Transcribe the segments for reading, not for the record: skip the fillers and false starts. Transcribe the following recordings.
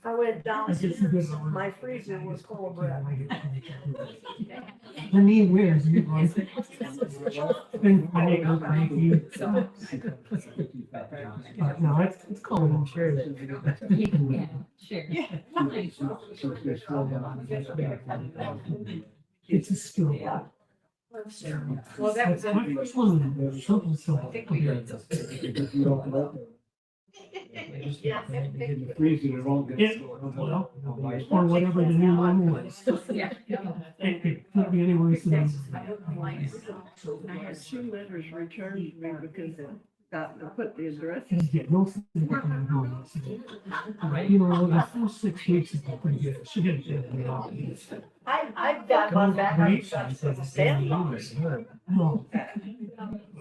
I went downstairs, my freezer was full of bread. The knee wears. You know, thank you. No, it's cold, I'm sure that. Yeah, sure. It's a skill. Well, that was. My first one, something so. I think we got Yeah. Freeze it, it won't get. Yeah, well, or whatever the new one was. Yeah. It could be anywhere than. I had 2 letters returned to me because they got to put the address. Yeah, no. You know, the first 6 weeks is pretty good. She didn't get it. I've got one back on the stand. No.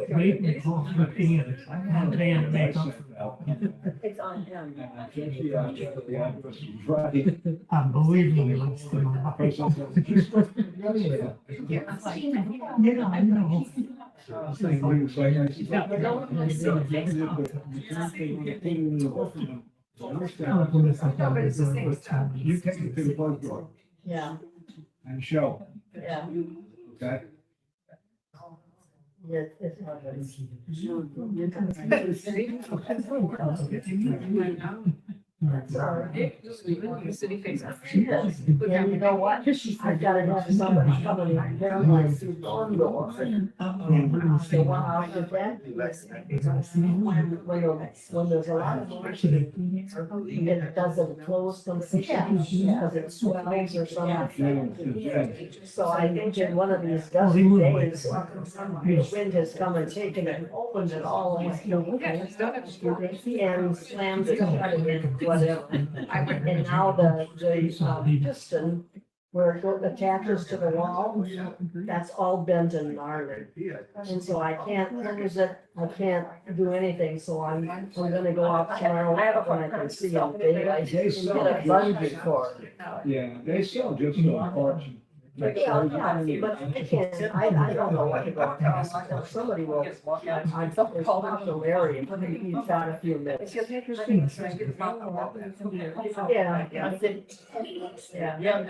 Wait, we call for and paying to make up. It's on him. I believe me, let's do Yeah, I know. You take it to the plug drawer Yeah, and show, yeah. okay? Yes, it's on him. Sorry. City face. Yes, and you know what? I've got to have somebody coming in there like through the door. The one out the back. When there's a lot of motion, it doesn't close completely because it swells or something. So I think in one of these dusty days, the wind has come and taken it and opened it all the way. And slammed it shut again, whatever. And now the piston where it attaches to the wall, that's all bent and gnarly. And so I can't close it, I can't do anything, so I'm gonna go out tomorrow when I can see them daylight and get a bungee cord. Yeah, they sell just little parts. Yeah, but I can't, I don't know what to go tell, somebody will, I'm called out to Larry, he's got a few minutes. Yeah, yeah,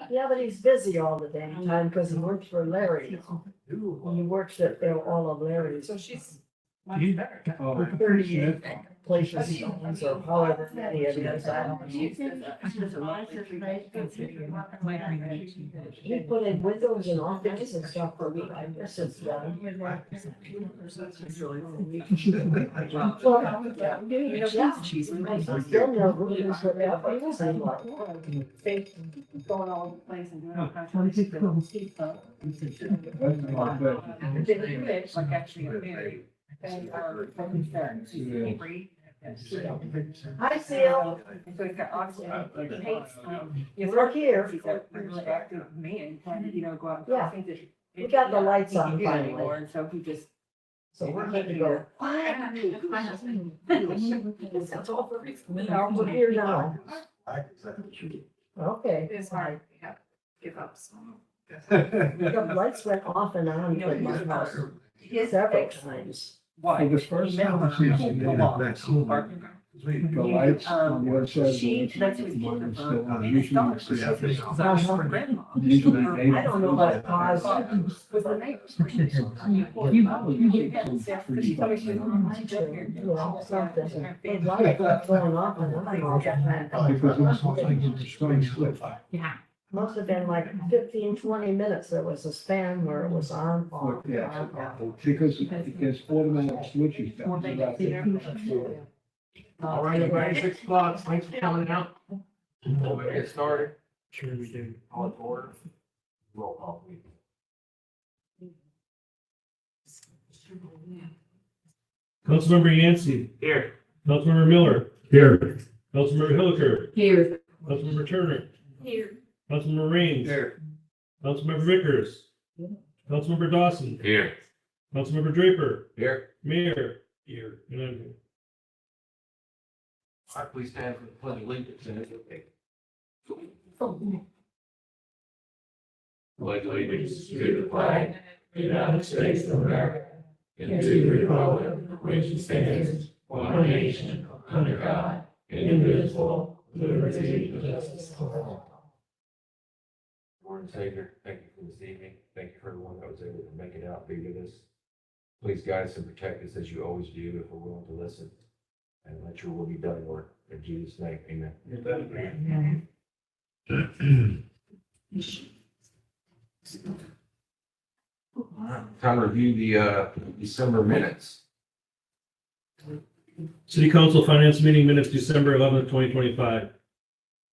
yeah, but he's busy all the damn time because he works for Larry. He works at all of Larry's. So she's. 38 places he owns or however many it is, I don't know. He put in windows and all kinds of stuff for me, I guess it's done. Then they'll rooms for that, but it's like, Going all over the place and doing all kinds of stuff. Like actually married. And, hi, Seal, so he's got oxygen, he hates, you work here. he's a really active man, and, you know, go out. Yeah. And things that- We got the lights on He can't do finally. anymore, and so he just. So we're going to go, That's all for reason. we're here now. Okay. It's hard, yeah, give up. The lights went off and on at my house several times. Well, the first time she the lights on the other side of the That's what he's one looking is for. still on. And his Usually daughter, it's the she's other. actually grandma. Usually they. I don't know what caused. With the neighbors. Well, something. A lot of stuff going off and Because it was like in the spring slip. Yeah. must have been like 15, 20 minutes. There was a span where it was on, off, Yeah. on, off. Because there's automatic switches down. All right, everybody, 6 o'clock, thanks for coming out. We'll get started. Sure we do. All in order. Roll call, please. Councilmember Yancey. Here. Councilmember Miller. Here. Councilmember Hilliker. Here. Councilmember Turner. Here. Councilmember Raines. Here. Councilmember Vickers. Councilmember Dawson. Here. Councilmember Draper. Here. Mayor. Here. And I'm here. All right, please stand for the pledge of allegiance and it's okay. Pledge allegiance to the flag of the United States of America and to the republic for which it stands, one nation, under God, indivisible, with liberty and justice for all. Lord and Savior, thank you for this evening. Thank you for everyone that was able to make it out, be with us. Please guide us and protect us as you always do if we're willing to listen. And let your will be done, Lord. In Jesus' name, amen. Time to review the December minutes. City Council Finance Meeting Minutes, December 11th, 2025.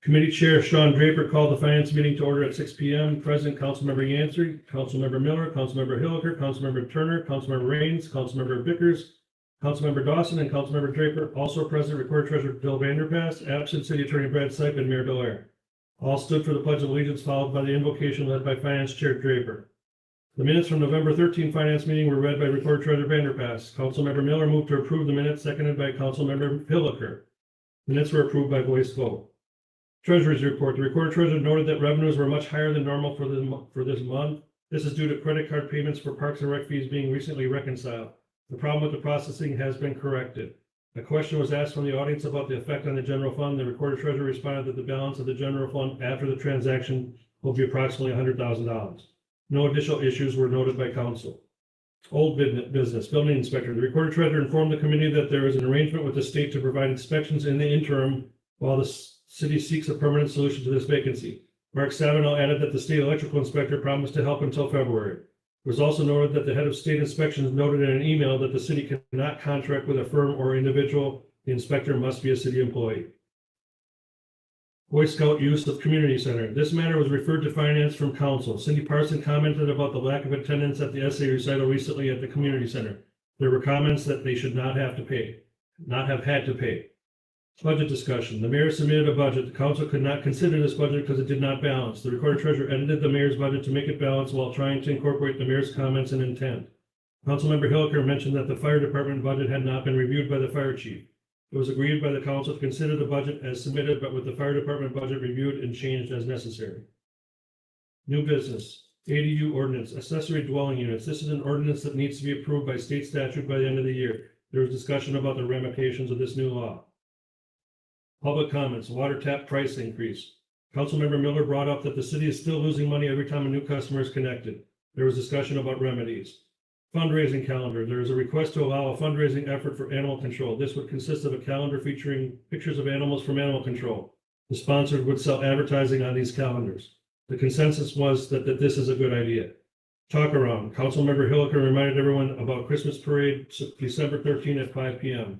Committee Chair Sean Draper called the finance meeting to order at 6 p.m. Present, Councilmember Yancey, Councilmember Miller, Councilmember Hilliker, Councilmember Turner, Councilmember Raines, Councilmember Vickers, Councilmember Dawson, and Councilmember Draper. Also present, Recorder Treasurer Bill Vanderpass, absent City Attorney Brad Sipe, and Mayor Belair. All stood for the Pledge of Allegiance, followed by the invocation led by Finance Chair Draper. The minutes from November 13 Finance Meeting were read by Recorder Treasurer Vanderpass. Councilmember Miller moved to approve the minutes, seconded by Councilmember Hilliker. Minutes were approved by voice vote. Treasury's report. The Recorder Treasurer noted that revenues were much higher than normal for this month. This is due to credit card payments for Parks and Rec fees being recently reconciled. The problem with the processing has been corrected. A question was asked from the audience about the effect on the general fund. The Recorder Treasurer responded that the balance of the general fund after the transaction will be approximately $100,000. No additional issues were noted by council. Old business, building inspector. The Recorder Treasurer informed the committee that there is an arrangement with the state to provide inspections in the interim while the city seeks a permanent solution to this vacancy. Mark Savinell added that the state electrical inspector promised to help until February. It was also noted that the head of state inspections noted in an email that the city cannot contract with a firm or individual. The inspector must be a city employee. Boy Scout use of community center. This matter was referred to finance from council. Cindy Parson commented about the lack of attendance at the essay recital recently at the community center. There were comments that they should not have had to pay. Budget discussion. The mayor submitted a budget. The council could not consider this budget because it did not balance. The Recorder Treasurer edited the mayor's budget to make it balance while trying to incorporate the mayor's comments and intent. Councilmember Hilliker mentioned that the fire department budget had not been reviewed by the fire chief. It was agreed by the council to consider the budget as submitted, but with the fire department budget reviewed and changed as necessary. New business. ADU ordinance, accessory dwelling units. This is an ordinance that needs to be approved by state statute by the end of the year. There was discussion about the ramifications of this new law. Public comments, water tap price increase. Councilmember Miller brought up that the city is still losing money every time a new customer is connected. There was discussion about remedies. Fundraising calendar. There is a request to allow a fundraising effort for animal control. This would consist of a calendar featuring pictures of animals from animal control. The sponsor would sell advertising on these calendars. The consensus was that this is a good idea. Talk around. Councilmember Hilliker reminded everyone about Christmas parade, December 13 at 5 p.m.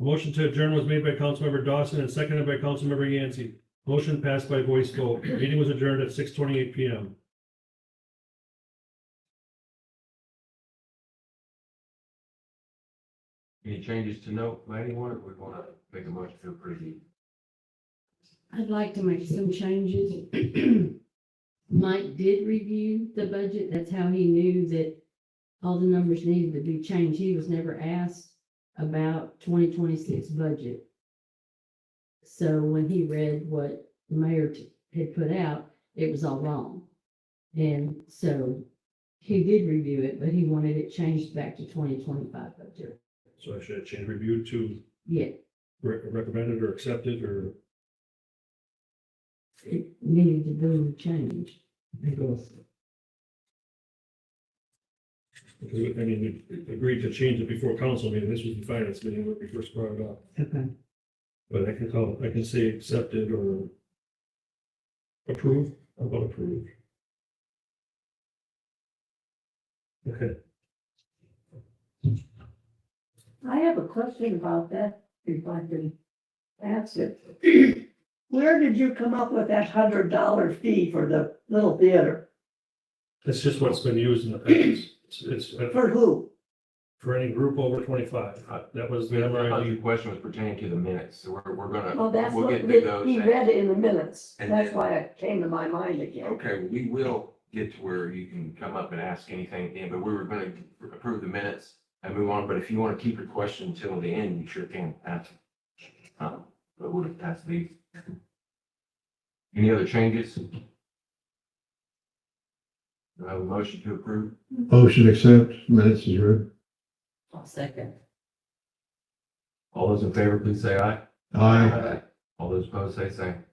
A motion to adjourn was made by Councilmember Dawson and seconded by Councilmember Yancey. Motion passed by voice vote. The meeting was adjourned at 6:28 p.m. Any changes to note by anyone, or we want to make a motion to approve? I'd like to make some changes. Mike did review the budget. That's how he knew that all the numbers needed to be changed. He was never asked about 2026 budget. So when he read what the mayor had put out, it was all wrong. And so he did review it, but he wanted it changed back to 2025 budget. So I should change reviewed to Yeah, recommended or accepted or. it needed to be changed. Because I mean, we agreed to change it before council meeting. This was the finance meeting when we first brought it up. Okay. But I can say accepted or approved. How about approved? Okay. I have a question about that, if I can ask it. Where did you come up with that $100 fee for the little theater? That's just what's been used in the past. It's For who? for any group over 25. That was the The MRID. question was pertaining to the minutes, so we're gonna, Oh, that's we'll what, get to those. he read it in the minutes. And That's then- why it came to my mind again. Okay, we will get to where you can come up and ask anything at the end, but we were gonna approve the minutes and move on, but if you want to keep your question until the end, you sure can ask. But we'll pass these. Any other changes? Do I have a motion to approve? Motion accept, minutes is read. I'll second. All those in favor, please say aye. Aye. All those opposed, say same.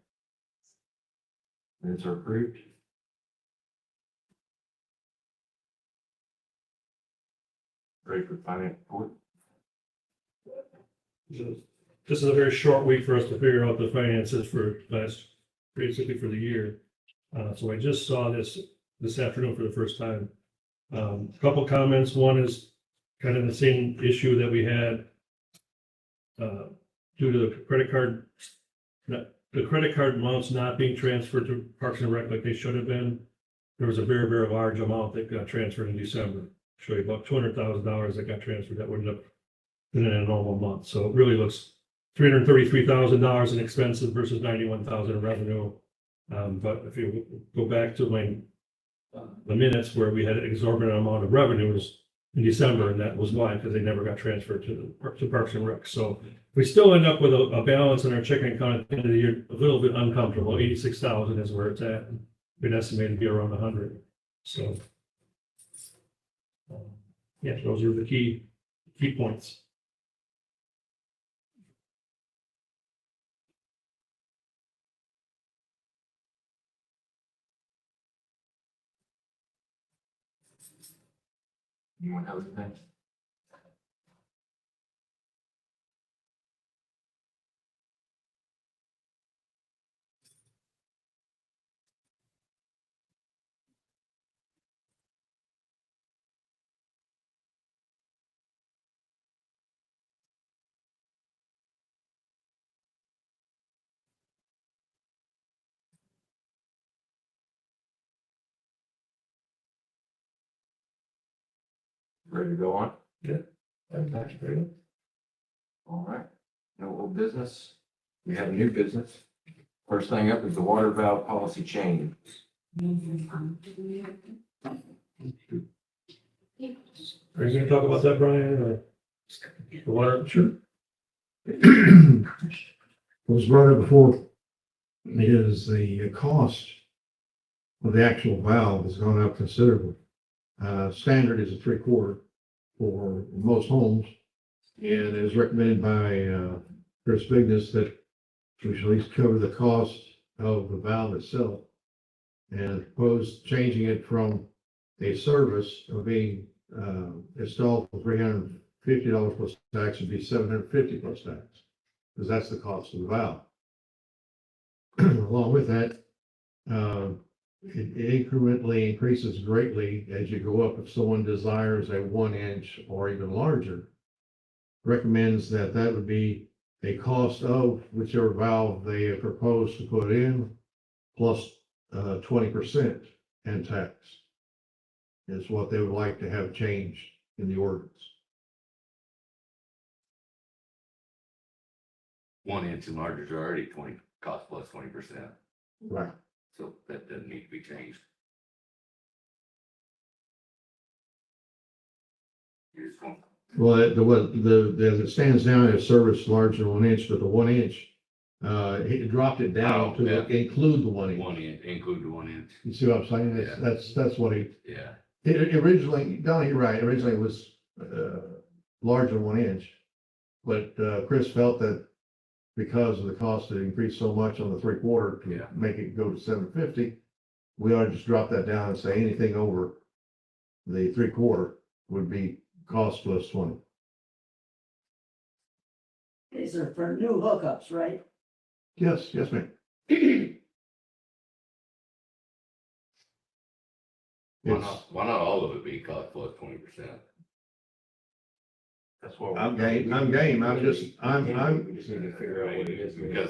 Minutes are approved. Ready for finance report? This is a very short week for us to figure out the finances for basically for the year. So I just saw this afternoon for the first time. Couple comments. One is kind of the same issue that we had due to the credit card amounts not being transferred to Parks and Rec like they should have been. There was a very, very large amount that got transferred in December. Show you about $200,000 that got transferred that would end up in a normal month. So it really looks $333,000 in expenses versus $91,000 in revenue. But if you go back to the minutes where we had an exorbitant amount of revenues in December, and that was why, because they never got transferred to Parks and Rec. So we still end up with a balance in our checking account at the end of the year, a little bit uncomfortable. 86,000 is where it's at. We'd estimate to be around 100. So yeah, those are the key points. Anyone have anything? Ready to go on? Yeah. Okay. All right. No old business. We have new business. First thing up is the water valve policy change. Are you gonna talk about that, Brian, or the water? Sure. What was brought up before is the cost of the actual valve has gone up considerably. Standard is a 3/4 for most homes, and it is recommended by Chris Bigness that we should at least cover the cost of the valve itself, and propose changing it from a service of being installed for $350 plus tax would be $750 plus tax, because that's the cost of the valve. Along with that, it incrementally increases greatly as you go up. If someone desires a 1-inch or even larger, recommends that would be a cost of whichever valve they propose to put in, plus 20% and tax is what they would like to have changed in the ordinance. 1-inch and larger are already cost plus 20%, Right. so that doesn't need to be changed. You just want, Well, as it stands now, it's service larger than 1-inch, but the 1-inch, he dropped it down Oh, to yeah. include the 1-inch. 1-inch, include the 1-inch, You see what I'm saying? Yeah. That's what he, yeah. it originally, Donnie, you're right, originally it was, larger than 1-inch. But, Chris felt that because of the cost had increased so much on the 3/4 to Yeah. make it go to $750, we ought to just drop that down and say anything over the 3/4 would be cost plus 20. These are for new hookups, right? Yes, yes, ma'am. Why not all of it be cost plus 20%? That's what. I'm game, I'm just, We just need to figure out what it is. Because,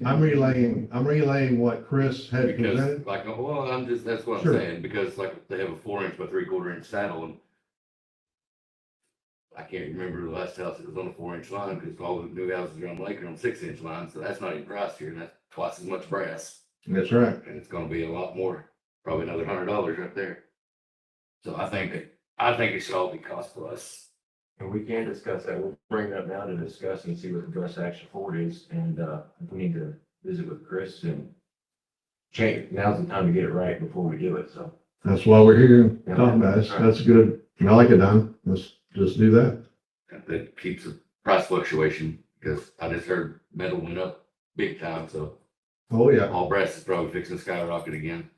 I'm relaying what Chris had because presented. like, well, that's what I'm Sure. saying, because like they have a 4-inch by 3/4-inch saddle, and I can't remember the last house that was on a 4-inch line, because all the new houses around Lake are on 6-inch lines, so that's not even priced here, and that's twice as much brass. That's right. And it's gonna be a lot more, probably another $100 right there. So I think it should all be cost plus. And we can discuss that. We'll bring that down to discuss and see what the best action forward is. And, we need to visit with Chris and change. Now's the time to get it right before we do it. So. That's why we're here talking about it. That's good. I like it, Don. Let's just do that. That keeps the price fluctuation Cause I just heard metal went up big time, so Oh, yeah. all brass is probably fixing to skyrocket again.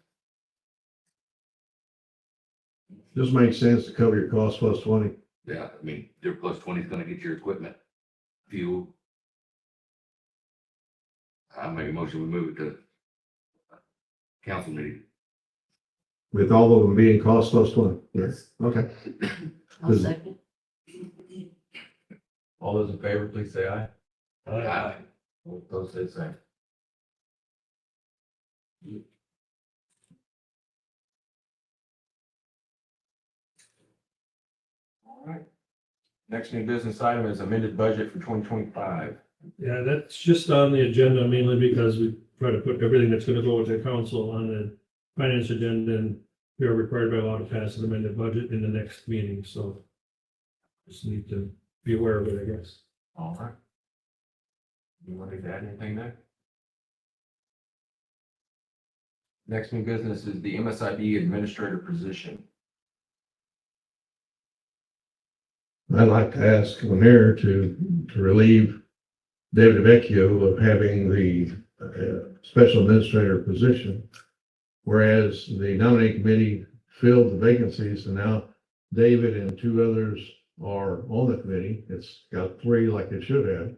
Just makes sense to cover your cost plus 20. Yeah, I mean, your plus 20 is gonna get your equipment, fuel. I make a motion, we move it to council meeting. With all of them being cost plus 20. Yes. Okay. I'll second. All those in favor, please say aye. Aye. All those say the same. All right. Next new business item is amended budget for 2025. Yeah, that's just on the agenda mainly because we try to put everything that's gonna go with the council on the finance agenda, and we are required by law to pass an amended budget in the next meeting, so just need to be aware of it, I guess. All right. You want to add anything there? Next new business is the MSID administrator position. I'd like to ask the mayor to relieve David Vecchio of having the special administrator position, whereas the nominating committee filled the vacancies, and now David and two others are on the committee. It's got three like it should have,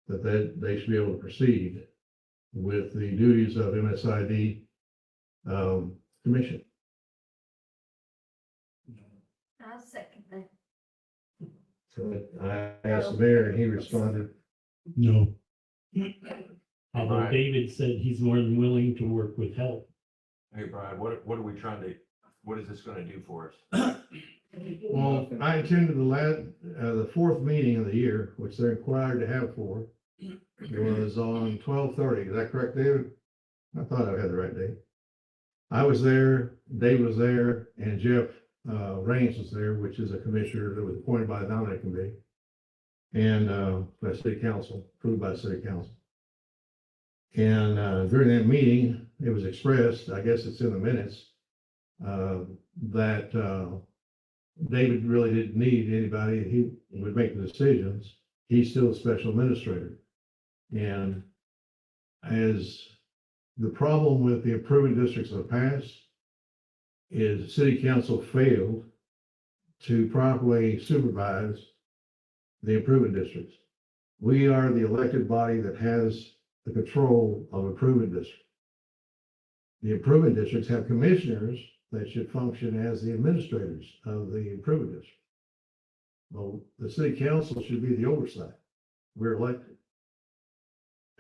that they should be able to proceed with the duties of MSID commission. I'll second that. So I asked the mayor and he responded, No. Although Alright. David said he's more than willing to work with help. Hey, Brian, what are we trying to, what is this gonna do for us? well, I attended the fourth meeting of the year, which they're required to have four. It was on 12/30. Is that correct, David? I thought I had the right date. I was there, Dave was there, and Jeff Raines was there, which is a commissioner that was appointed by the nominating committee and by city council, approved by city council. And during that meeting, it was expressed, I guess it's in the minutes, that David really didn't need anybody. He would make the decisions. He's still a special administrator. And as the problem with the approving districts of the past is city council failed to properly supervise the improvement districts. We are the elected body that has the control of improvement districts. The improvement districts have commissioners that should function as the administrators of the improvement district. Well, the city council should be the oversight. We're elected.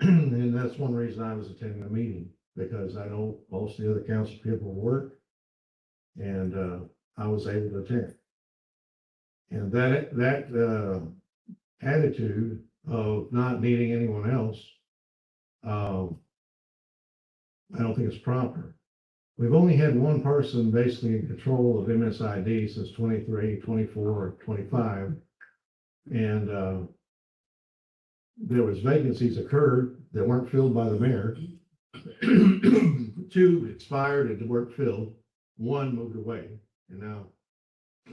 And that's one reason I was attending the meeting, because I know most of the other council people work, and I was able to attend. And that attitude of not needing anyone else, I don't think it's proper. We've only had one person basically in control of MSID since 23, 24, 25. And there was vacancies occurred that weren't filled by the mayor. Two expired and weren't filled. One moved away, and now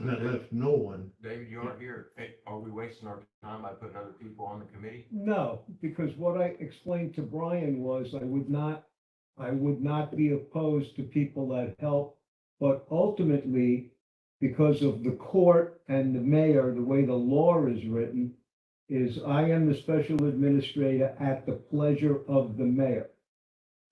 that left no one. David, you aren't here. Hey, are we wasting our time by putting other people on the committee? No, because what I explained to Brian was I would not be opposed to people that help, but ultimately, because of the court and the mayor, the way the law is written, is I am the special administrator at the pleasure of the mayor.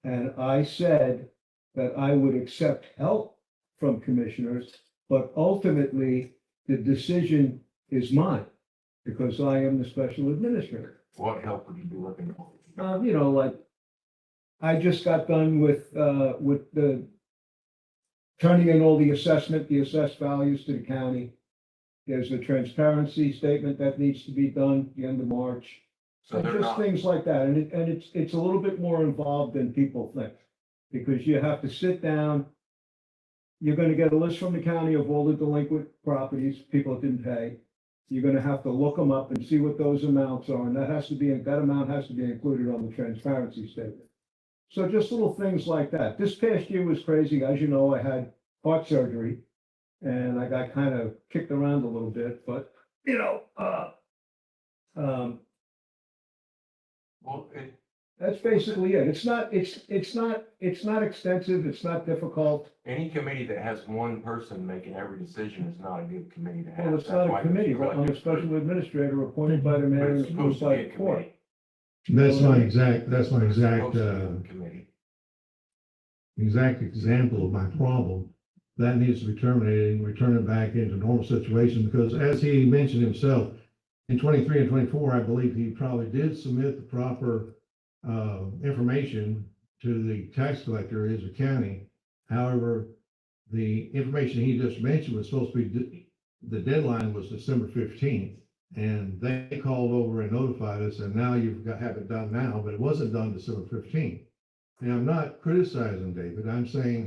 And I said that I would accept help from commissioners, but ultimately, the decision is mine, because I am the special administrator. What help would you be looking for? Like, I just got done with the turning in all the assessed values to the county. There's a transparency statement that needs to be done the end of March. So And they're just not, things like that. And it's a little bit more involved than people think. Because you have to sit down. You're gonna get a list from the county of all the delinquent properties, people that didn't pay. You're gonna have to look them up and see what those amounts are, and that amount has to be included on the transparency statement. So just little things like that. This past year was crazy. As you know, I had heart surgery and I got kind of kicked around a little bit, but Well, That's basically it. It's not extensive, it's not difficult. any committee that has one person making every decision is not a good committee to have. Well, it's That's not why a committee, you feel but like I'm a it's- special administrator appointed by the but mayor it's and approved supposed to by be a the court. committee. That's my exact, It's supposed to be a Committee. exact example of my problem. That needs to be terminated and return it back into normal situation, because as he mentioned himself, in 23 and 24, I believe he probably did submit the proper information to the tax collector, Izard County. However, the information he just mentioned was supposed to be, the deadline was December 15th. And they called over and notified us, and now have it done now, but it wasn't done December 15th. And I'm not criticizing David, I'm saying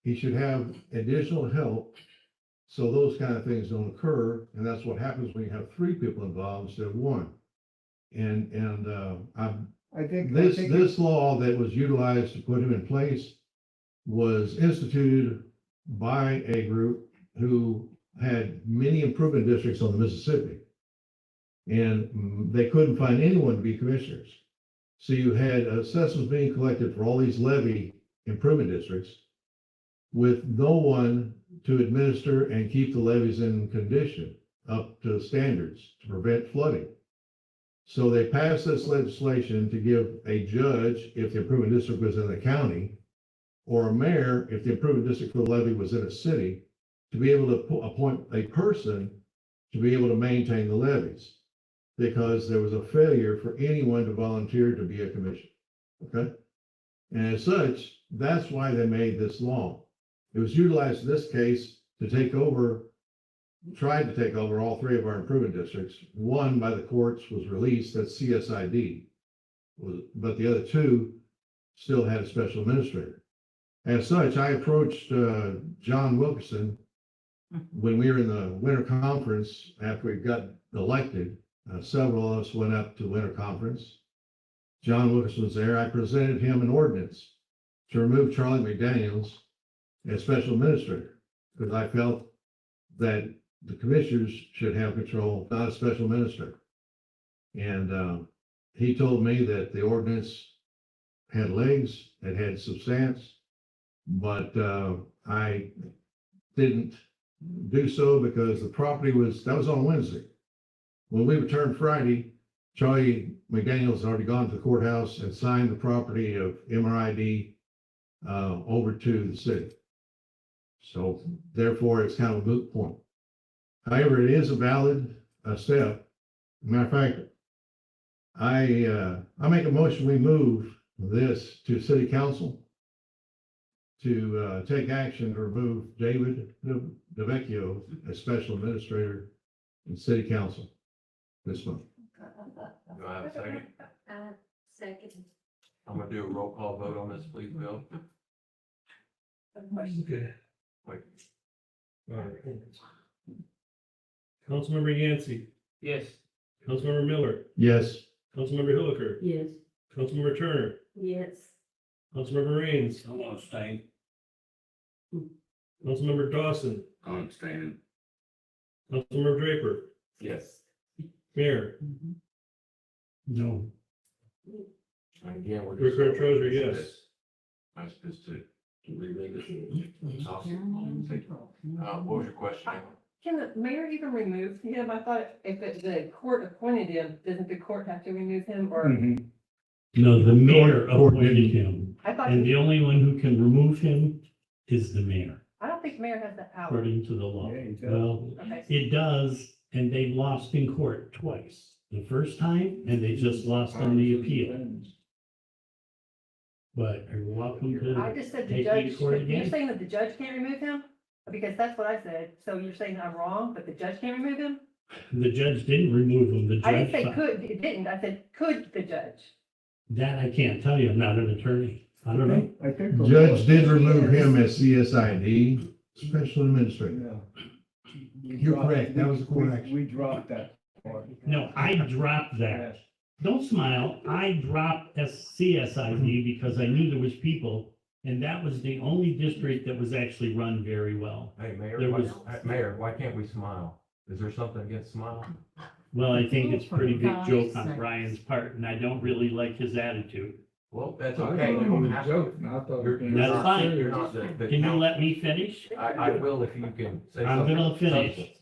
he should have additional help so those kind of things don't occur, and that's what happens when you have three people involved instead of one. I think. This law that was utilized to put him in place was instituted by a group who had many improvement districts on the Mississippi. And they couldn't find anyone to be commissioners. So you had assessments being collected for all these levy improvement districts with no one to administer and keep the levees in condition up to standards to prevent flooding. So they passed this legislation to give a judge, if the improvement district was in a county, or a mayor, if the improvement district for the levy was in a city, to be able to appoint a person to be able to maintain the levees, because there was a failure for anyone to volunteer to be a commissioner. Okay? And as such, that's why they made this law. It was utilized in this case to tried to take over all three of our improvement districts. One by the courts was released, that's CSID, but the other two still had a special administrator. As such, I approached John Wilkerson when we were in the winter conference after we got elected. Several of us went up to the winter conference. John Wilkerson was there. I presented him an ordinance to remove Charlie McDaniels as special administrator, because I felt that the commissioners should have control, not a special administrator. And he told me that the ordinance had legs, it had substance, but I didn't do so because the property that was on Wednesday. When we returned Friday, Charlie McDaniels had already gone to the courthouse and signed the property of MRID over to the city. So therefore, it's kind of a moot point. However, it is a valid step. Matter of fact, I make a motion, we move this to city council to take action to remove David DeVecchio as special administrator in city council this month. Do I have a second? Second. I'm gonna do a roll call vote on this, please, Bill. Okay. Wait. All right. Councilmember Yancey, Yes. Councilmember Miller, Yes. Councilmember Hilliker, Yes. Councilmember Turner, Yes. Councilmember Raines, I'm gonna stay. Councilmember Dawson, I'm abstaining. Councilmember Draper, Yes. Mayor, No. And again, we're Rick just. Trozer, yes. That's just to reread it. Awesome. What was your question? Can the mayor even remove him? I thought if the court appointed him, doesn't the court have to remove him or? No, the mayor Court appointed didn't. him, I thought, and the only one who can remove him is the mayor, I don't think mayor has that power. according to the law. Yeah, he does. Well, Okay. it does, and they've lost in court twice. The first time, and they just lost on the appeal. But you're welcome I to, just said the Take judge, me to court you're again? saying that the judge can't remove him? Because that's what I said. So you're saying I'm wrong, but the judge can't remove him? the judge didn't remove him, the I didn't judge, say could, it didn't. I said, could the judge? that I can't tell you, I'm not an attorney. I don't know. I think. the Judge law- did remove him as CSID, special administrator. Yeah. You're correct. That was the court action. We dropped that part. No, I dropped that. Yes. Don't smile. I dropped CSID because I knew there was people, and that was the only district that was actually run very well. Hey, Mayor, There why, was- Mayor, why can't we smile? Is there something against smile? Well, I think it's a pretty big joke on Brian's part, and I don't really like his attitude. Well, that's I okay. thought it was a joke, and I thought. You're- That's not- fine. You're not the Can you let me finish? I will if you can say I'm something. gonna finish.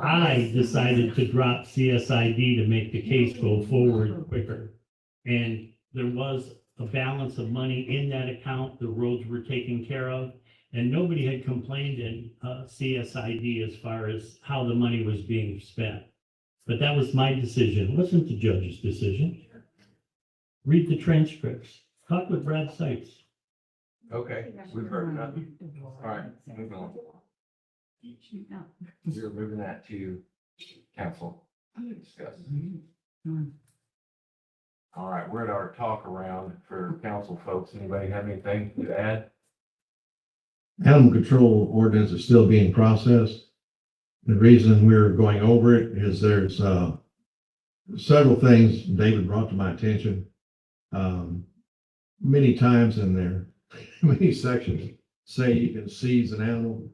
I decided to drop CSID to make the case go forward quicker. And there was a balance of money in that account, the roads were taken care of, and nobody had complained in CSID as far as how the money was being spent. But that was my decision, it wasn't the judge's decision. Read the transcripts, talk with Brad Sykes. Okay, we've heard enough. All right, moving on. We're moving that to council to discuss. All right, we're at our talk around for council folks. Anybody have anything to add? Animal control ordinance is still being processed. The reason we're going over it is there's several things David brought to my attention. Many times in there, many sections say you can seize an animal,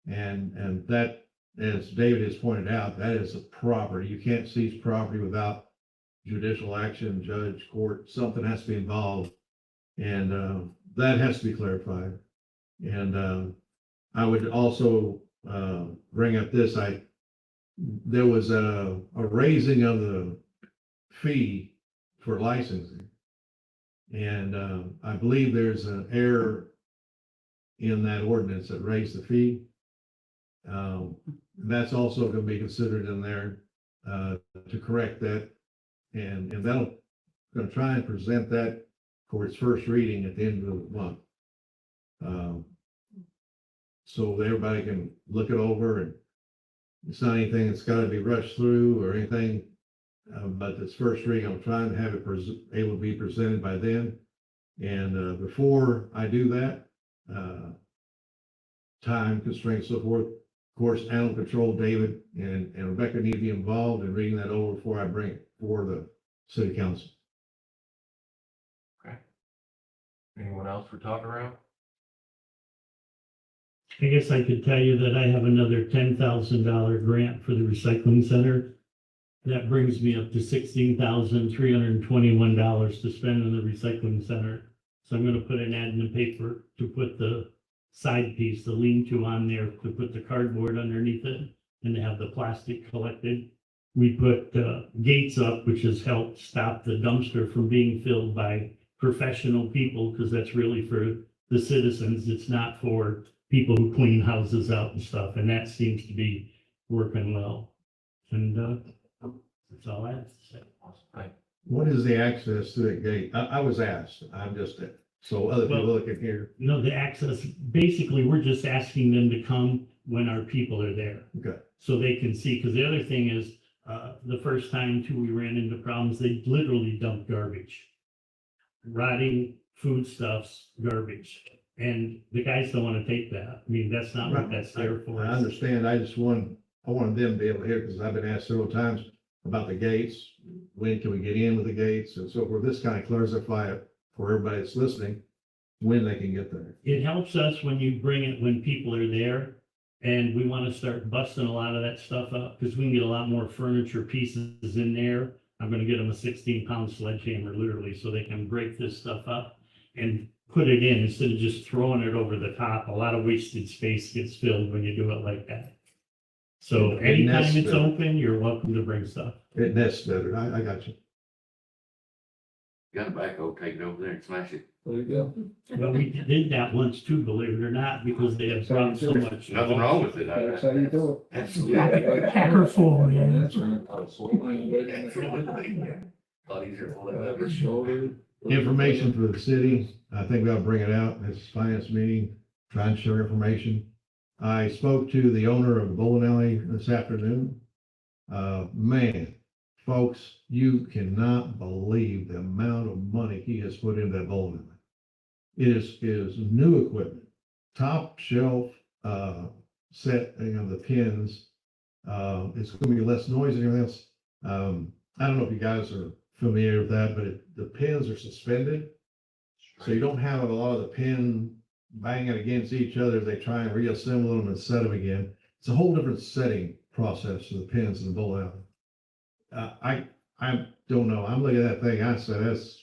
and that, as David has pointed out, that is a property. You can't seize property without judicial action, judge, court, something has to be involved. And that has to be clarified. And I would also bring up this, there was a raising of the fee for licensing. And I believe there's an error in that ordinance that raised the fee. That's also going to be considered in there to correct that. And that'll, going to try and present that for its first reading at the end of the month. So everybody can look it over, and it's not anything that's got to be rushed through or anything. But this first reading, I'm trying to have it able to be presented by then. And before I do that, time constraints, so forth, of course, animal control, David and Rebecca need to be involved in reading that over before I bring it for the city council. Anyone else for talk around? I guess I could tell you that I have another $10,000 grant for the recycling center. That brings me up to $16,321 to spend in the recycling center. So I'm gonna put an ad in the paper to put the side piece, the lean-to on there, to put the cardboard underneath it and to have the plastic collected. We put gates up, which has helped stop the dumpster from being filled by professional people, because that's really for the citizens. It's not for people who clean houses out and stuff, and that seems to be working well. And that's all I have to say. Awesome, thank What is the access to that gate? I was asked, I'm just, so other people look at here. No, the access, basically, we're just asking them to come when our people are there. Okay. So they can see, because the other thing is, the first time too, we ran into problems, they literally dumped garbage. Rotting foodstuffs, garbage. And the guys don't want to take that. I mean, that's not what that's there for. I understand. I wanted them to be able to hear, because I've been asked several times about the gates. When can we get in with the gates and so forth? This kind of clarifies it for everybody that's listening, when they can get there. It helps us when you bring it, when people are there, and we want to start busting a lot of that stuff up, because we can get a lot more furniture pieces in there. I'm going to get them a 16-pound sledgehammer, literally, so they can break this stuff up and put it in instead of just throwing it over the top. A lot of wasted space gets filled when you do it like that. So It anytime nests it's better. open, you're welcome to bring stuff. It nests better. I got you. Got a backhoe, take it over there and smash it. There you go. But we did that once too, believe it or not, because they have brought so much. Nothing wrong with it. That's how you do it. Absolutely. Hacker full, yeah. That's A lot easier to pull that lever. Shoulder. Information for the city. I think we ought to bring it out in this finance meeting, try and share information. I spoke to the owner of the bowling alley this afternoon. Man, folks, you cannot believe the amount of money he has put into that bowling alley. It is new equipment, top shelf, set, the pins. It's gonna be less noise and everything else. I don't know if you guys are familiar with that, but the pins are suspended. So you don't have a lot of the pin banging against each other as they try and reassemble them and set them again. It's a whole different setting process for the pins in the bowl alley. I don't know. I'm looking at that thing. I said, that's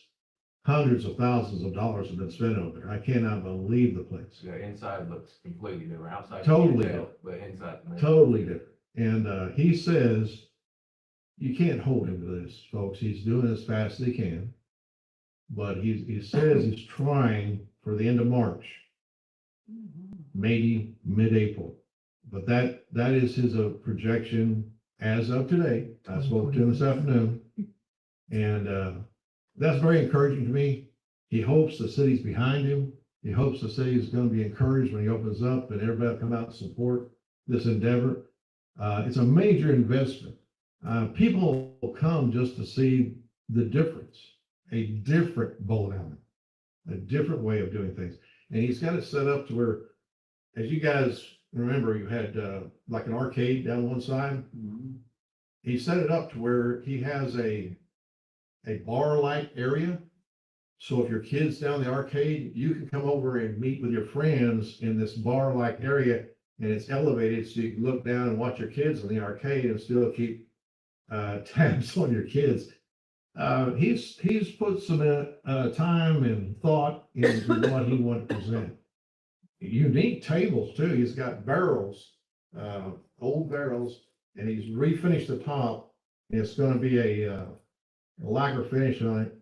hundreds of thousands of dollars have been spent over there. I cannot believe the place. The inside looks completely different, outside. you Totally can't tell, different. But inside. Totally different. And, he says, you can't hold him to this, folks. He's doing as fast as he can. But he says he's trying for the end of March, maybe mid-April. But that is his projection as of today. I spoke to him this afternoon. And, that's very encouraging to me. He hopes the city's behind him. He hopes the city is going to be encouraged when he opens up and everybody will come out and support this endeavor. It's a major investment. People will come just to see the difference, a different bowling alley, a different way of doing things. And he's got it set up to where, as you guys remember, you had like an arcade down one side. He set it up to where he has a bar-like area. So if your kid's down the arcade, you can come over and meet with your friends in this bar-like area, and it's elevated so you can look down and watch your kids in the arcade and still keep tabs on your kids. He's put some time and thought into what he wants to present. Unique tables too. He's got barrels, old barrels, and he's refinished the top. And it's going to be a lacquer finish on it.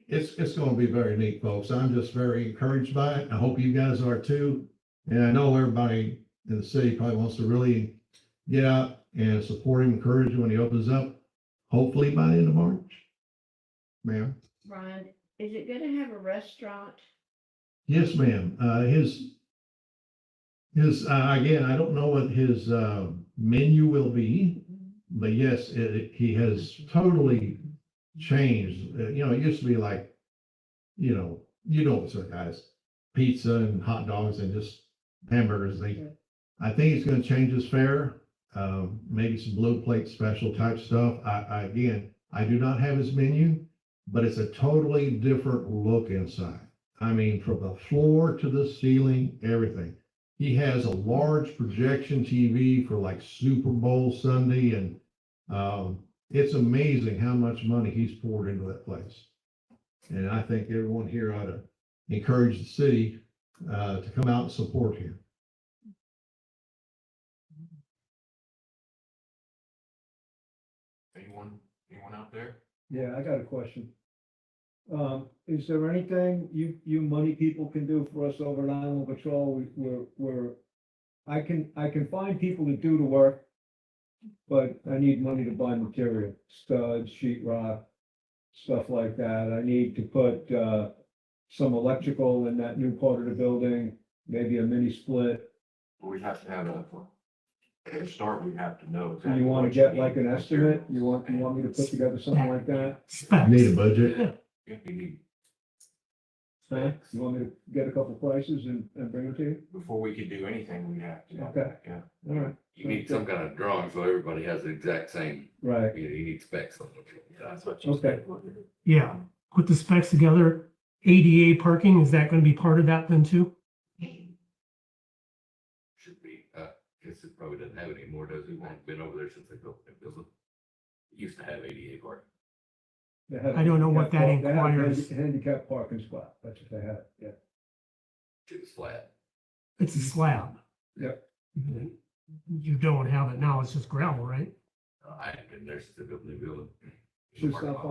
It's going to be very neat, folks. I'm just very encouraged by it. I hope you guys are too. And I know everybody in the city probably wants to really get out and support him, encourage him when he opens up, hopefully by the end of March. Ma'am? Brian, is it gonna have a restaurant? Yes, ma'am. His again, I don't know what his menu will be, but yes, he has totally changed. It used to be like, what's up, guys, pizza and hot dogs and just hamburgers. I think he's going to change his fare, maybe some blue plate special type stuff. I do not have his menu, but it's a totally different look inside. I mean, from the floor to the ceiling, everything. He has a large projection TV for like Super Bowl Sunday, and it's amazing how much money he's poured into that place. And I think everyone here ought to encourage the city to come out and support him. Anyone out there? Yeah, I got a question. Is there anything you money people can do for us over at Animal Patrol? I can find people to do the work, but I need money to buy material, studs, sheetrock, stuff like that. I need to put some electrical in that new part of the building, maybe a mini split. We have to have to start, we have to know exactly. You want to what get need. like an estimate? You want me to put together something like that? Need a budget? Yeah, we need, Huh? You want me to get a couple prices and bring them to you? before we could do anything, we have to. Okay. Yeah. All right. You need some kind of drawing so everybody has the exact same, Right. you need specs on it. That's what you Okay. said. Yeah, put the specs together. ADA parking, is that gonna be part of that then too? Should be, guess it probably doesn't have it anymore, does it? I've been over there since they built it. It used to have ADA parking. They had a I don't know what that handicap park- they had a inquires. handicap parking spot. That's what they had. Yeah. It was flat. It's a slab. Yep. You don't have it now, it's just gravel, right? I haven't been there since they built the new building. Should stop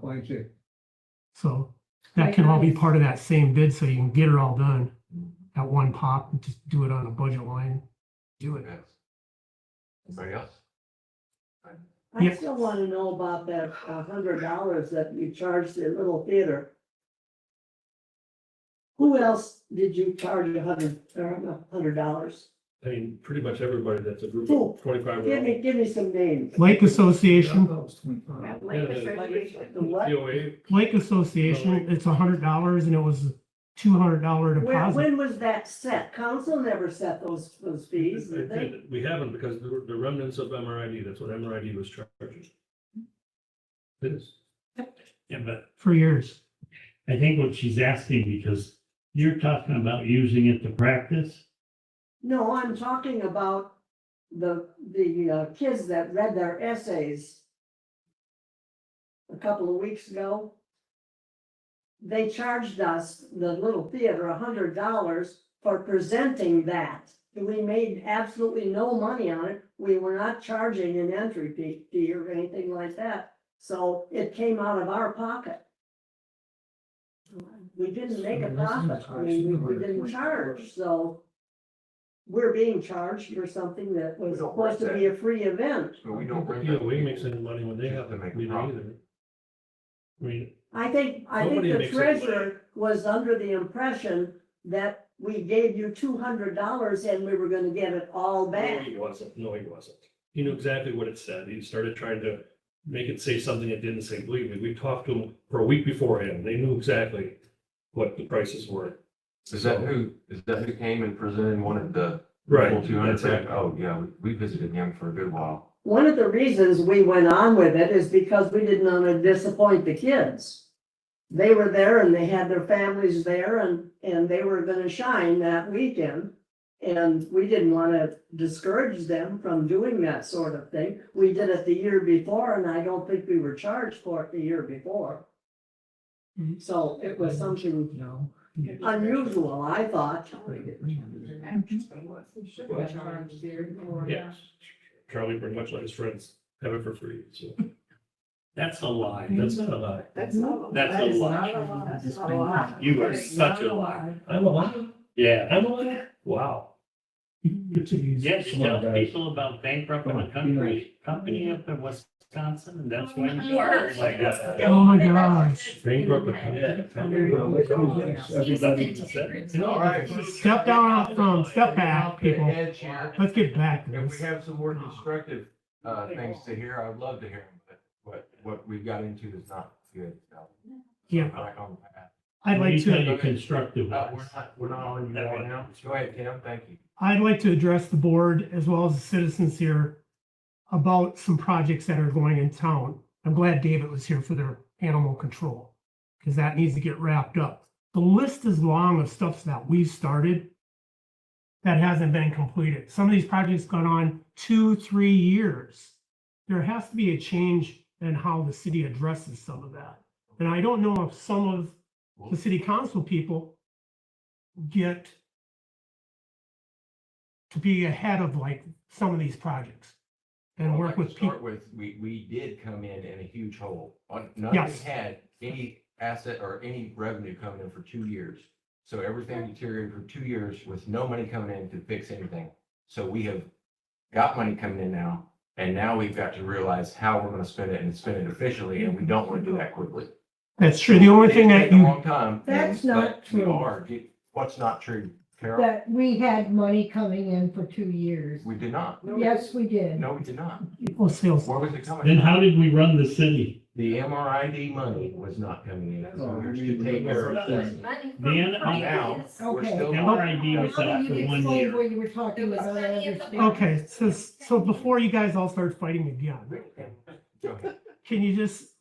by and see. So that can all be part of that same bid, so you can get it all done at one pop, and just do it on a budget line. Do it. Yes. Anybody else? I Yep. still want to know about that $100 that you charged the little theater. Who else did you charge $100? I mean, pretty much everybody that's a group Who? of 25. Give me some names. Lake Association, Lake Association, the what? POA, Lake Association, it's $100 and it was $200 deposit. When was that set? Council never set those fees, did they? we haven't because the remnants of MRID, that's what MRID was charging. It is. Yeah, but For years. I think what she's asking, because you're talking about using it to practice. No, I'm talking about the kids that read their essays a couple of weeks ago, they charged us, the little theater, $100 for presenting that. We made absolutely no money on it. We were not charging an entry fee or anything like that. So it came out of our pocket. We didn't make a profit. I mean, we didn't charge, so we're being charged for something that was supposed to be a free event. But we don't bring. Yeah, we make any money when they have To make a we don't profit. either. I mean, I think Nobody the makes any money. treasurer was under the impression that we gave you $200 and we were gonna get it all no, back. he wasn't. No, he wasn't. He knew exactly what it said. He started trying to make it say something it didn't say. Believe me, we talked to him for a week beforehand. They knew exactly what the prices were. Is that who came and presented and wanted the Right. full 200 that's it. back? Oh, yeah, we visited him for a good while. One of the reasons we went on with it is because we didn't want to disappoint the kids. They were there and they had their families there and they were gonna shine that weekend. And we didn't want to discourage them from doing that sort of thing. We did it the year before and I don't think we were charged for it the year before. So it was something unusual, I thought. Yes. Charlie pretty much let his friends have it for free, so. That's a lie. That's not a lie. That's not. That's a lie. That's not a lie. You are such a liar. I'm a liar. Yeah. I'm a liar. Wow. Yes, you tell people about bankrupting a company up in Wisconsin, and that's why you are like that. Oh my gosh. Bankrupt. All right. Step down, step back, people. Edge here. Let's get back to If we this. have some more constructive, things to hear, I'd love to hear them, but what we've got into is not good, so. Yeah, Back on the path. I'd like You tell to, you constructive. We're not on you right now. Go ahead, Tim, thank you. I'd like to address the board as well as the citizens here about some projects that are going in town. I'm glad David was here for their animal control, because that needs to get wrapped up. The list is long of stuff that we've started that hasn't been completed. Some of these projects gone on 2-3 years. There has to be a change in how the city addresses some of that. And I don't know if some of the city council people get to be ahead of like some of these projects and work with people. Start with, we did come in a huge hole. None of Yes. us had any asset or any revenue coming in for 2 years. So everything deteriorated for 2 years with no money coming in to fix anything. So we have got money coming in now, and now we've got to realize how we're gonna spend it and spend it efficiently, and we don't wanna do that quickly. That's true. The only thing It's that taken a you, long time. That's not but we true. are. What's not true, Carol? That we had money coming in for 2 years. We did not. Yes, we did. No, we did not. well, sales, Where was it coming? Then from? how did we run the city? The MRID money was not coming in. So we're to take care of this. Then, Now, we're Okay. still. MRID was How up do for you 1 explain year. what you were talking about? I understand. okay, so before you guys all start fighting again, Go ahead. can you just,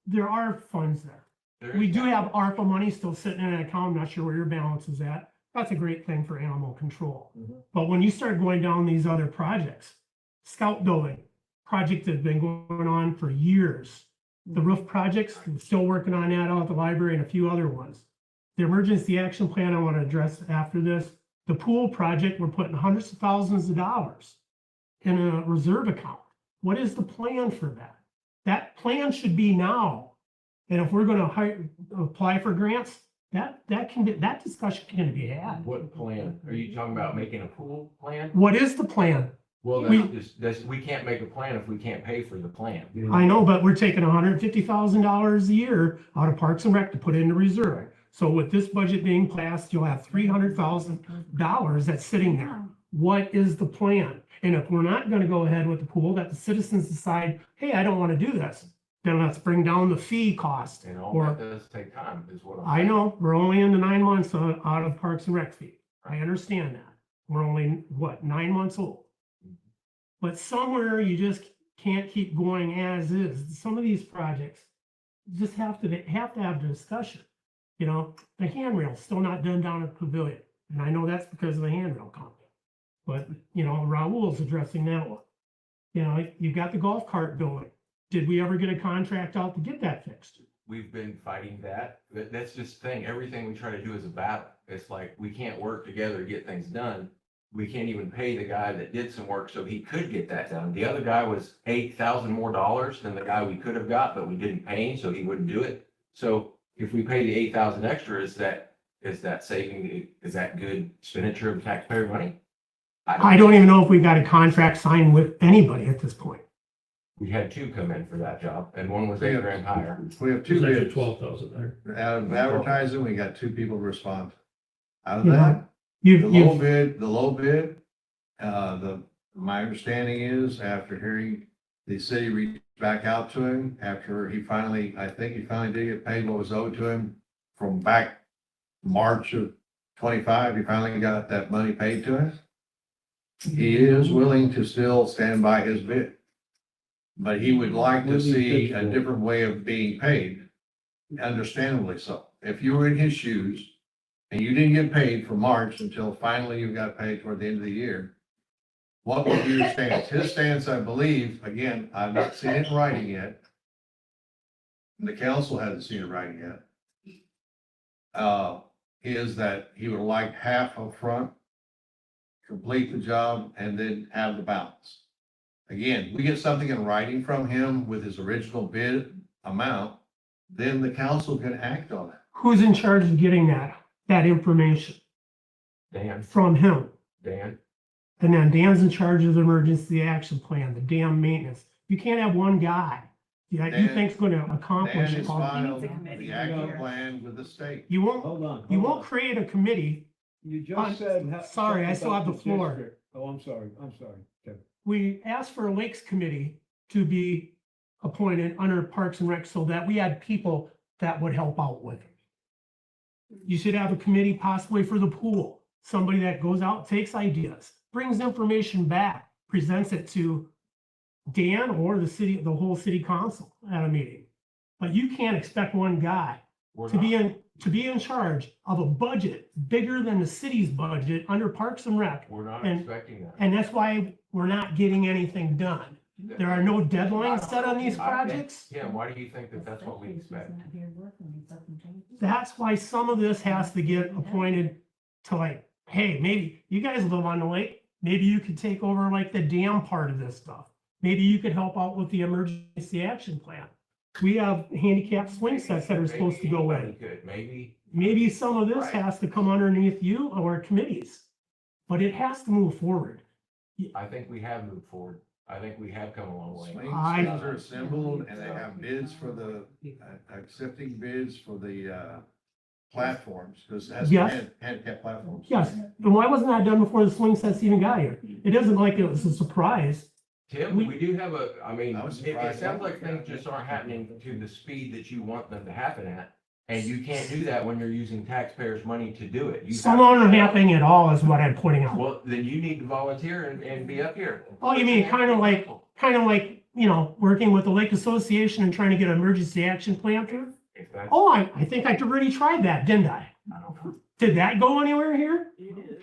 there are funds there. There We is- do have ARPA money still sitting in an account. I'm not sure where your balance is at. That's a great thing for animal control. But when you start going down these other projects, Scout Building, project that's been going on for years. The roof projects, I'm still working on that out at the library and a few other ones. The emergency action plan I want to address after this. The pool project, we're putting hundreds of thousands of dollars in a reserve account. What is the plan for that? That plan should be now. And if we're gonna apply for grants, that discussion can be had. What plan? Are you talking about making a pool plan? What is the plan? Well, We- we can't make a plan if we can't pay for the plan. I know, but we're taking $150,000 a year out of Parks and Rec to put into reserve. So with this budget being passed, you'll have $300,000 that's sitting there. What is the plan? And if we're not gonna go ahead with the pool, that the citizens decide, hey, I don't wanna do this, then let's bring down the fee cost. And all Or- that does take time is what I'm I saying. know, we're only into 9 months out of Parks and Rec fee. I understand that. We're only, 9 months old? But somewhere you just can't keep going as is. Some of these projects just have to have the discussion. The handrail's still not done down at Pavilion. And I know that's because of the handrail company. But, you know, Raul's addressing that one. You know, you got the golf cart building. Did we ever get a contract out to get that fixed? We've been fighting that. That's just the thing. Everything we try to do is a battle. It's like, we can't work together to get things done. We can't even pay the guy that did some work so he could get that done. The other guy was $8,000 more than the guy we could have got, but we didn't pay him, so he wouldn't do it. So if we pay the 8,000 extra, is that saving, is that good expenditure of taxpayer money? I don't even know if we got a contract signed with anybody at this point. We had two come in for that job, and one was $8,000 higher. We have two It's actually bids. 12,000 there. Out of advertising, we got two people to respond. Out of Yeah. that, You've, the you've, low bid, my understanding is after hearing the city reach back out to him, after I think he finally did get paid what was owed to him from back March of 25, he finally got that money paid to him. He is willing to still stand by his bid. But he would like to see a different way of being paid, understandably so. If you were in his shoes and you didn't get paid for March until finally you got paid toward the end of the year, what would be your stance? His stance, I believe, again, I've not seen it in writing yet. The council hasn't seen it in writing yet. Is that he would like half up front, complete the job, and then have the balance. Again, we get something in writing from him with his original bid amount, then the council can act on it. who's in charge of getting that information Dan, from him? Dan, And then Dan's in charge of the emergency action plan, the dam maintenance. You can't have one guy that you Dan- think's gonna accomplish Dan is all. filed a committee the action here. plan with the state. You won't, Hold on. you hold won't on. create a committee. You I'm just said. sorry, I something still have about the floor. district. Oh, I'm sorry, Kevin. We asked for a Lakes Committee to be appointed under Parks and Rec so that we had people that would help out with it. You should have a committee possibly for the pool, somebody that goes out, takes ideas, brings information back, presents it to Dan or the city, the whole city council at a meeting. But you can't expect one guy we're to be not, to be in charge of a budget bigger than the city's budget under Parks and Rec. we're not and- expecting that. And that's why we're not getting anything done. There are no deadlines set on these projects. Yeah, why do you think that that's what we expect? That's why some of this has to get appointed to like, hey, maybe you guys live on the lake. Maybe you could take over like the dam part of this stuff. Maybe you could help out with the emergency action plan. We have handicapped swing sets that are supposed to go Maybe in. anybody could, maybe. Maybe some of this Right. has to come underneath you or committees. But it has to move forward. I think we have moved forward. I think we have come a long way. Swing I- sets are assembled and they have bids for the, accepting bids for the, platforms, because that's Yes. handicap platforms. Yes, and why wasn't that done before the swing sets even got here? It isn't like it was a surprise. Tim, We- we do have I mean, I was it surprised sounds that like we things got just that. aren't happening to the speed that you want them to happen at. And you can't do that when you're using taxpayers' money to do it. You Some have- aren't happening at all is what I'm pointing out. Well, then you need to volunteer and be up here. Oh, you mean kind of like, working with the Lake Association and trying to get an emergency action plan through? If that's, Oh, I think I already tried that, didn't I? I don't know. Did that go anywhere here?